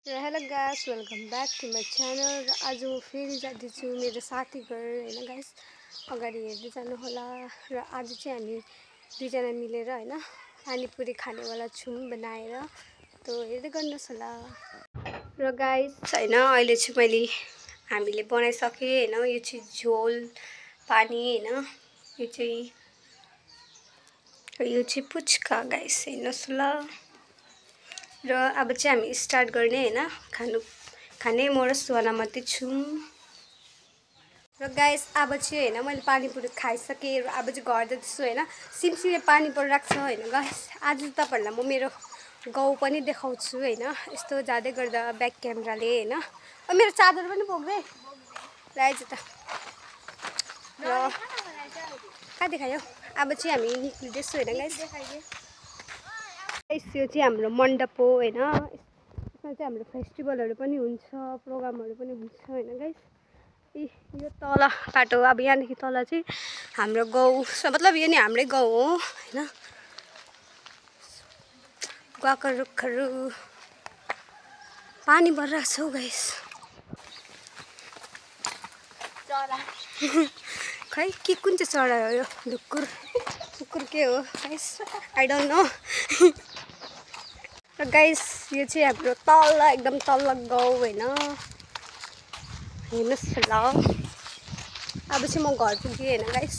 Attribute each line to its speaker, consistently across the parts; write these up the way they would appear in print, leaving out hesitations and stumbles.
Speaker 1: Hello guys, welcome back to my channel. र आज म फेरि जाँदैछु मेरो साथी घर होइन गाइस, अगाडि हेर्दै जानु होला। र आज चाहिँ हामी दुईजना मिलेर होइन पानीपुरी खानेवाला छौँ बनाएर, त हेर्दै गर्नुहोस् होला। र गाइस होइन अहिले चाहिँ हामीले बनाइसकेँ होइन। यो चाहिँ झोल पानी होइन, यो चाहिँ पुच्का गाइस, हेर्नुहोस् ल। र अब चाहिँ हामी स्टार्ट गर्ने होइन, खाने म र सुहाना मात्रै छौँ। र गाइस अब चाहिँ होइन मैले पानीपुरी खाइसकेँ र अब चाहिँ घर जाँदैछु होइन। सिमसिमे पानी परिरहेको छ होइन गाइस। आज तपाईँहरूलाई म मेरो गाउँ पनि देखाउँछु होइन। यस्तो जाँदै गर्दा ब्याक क्यामेराले होइन। मेरो चादर पनि बोक्दै ल आइज त। र कहाँ देखायो? अब चाहिँ हामी निक्लिँदैछु होइन गाइस। यो चाहिँ हाम्रो मण्डप हो होइन। यसमा चाहिँ हाम्रो फेस्टिभलहरू पनि हुन्छ, प्रोग्रामहरू पनि हुन्छ होइन गाइस। यो तल बाटो, अब यहाँदेखि तल चाहिँ हाम्रो गाउँ, मतलब यो नि हाम्रै गाउँ हो होइन। गएको रुखहरू पानी भरिरहेको छ हौ गाइस। चरा खै के कुन चाहिँ चरा हो यो? ढुक्कुर कुकुर के हो गाइस? I don't know. र गाइस यो चाहिँ हाम्रो तल एकदम तल गाउँ होइन, हेर्नुहोस् ल। अब चाहिँ म घर पुगेँ होइन गाइस।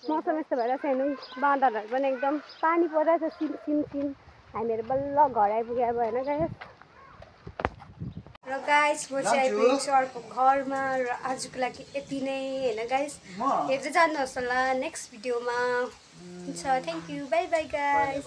Speaker 1: मौसम यस्तो भइरहेको छ होइन। बाँदरहरू पनि एकदम पानी परिरहेको छ सिम। हामीहरू बल्ल घर आइपुग्यो अब होइन गाइस। र गाइस म चाहिँ आइपुगेको छु अर्को घरमा। र आजको लागि यति नै होइन गाइस। हेर्दै जानुहोस् होला नेक्स्ट भिडियोमा। हुन्छ, thank you, by by guys.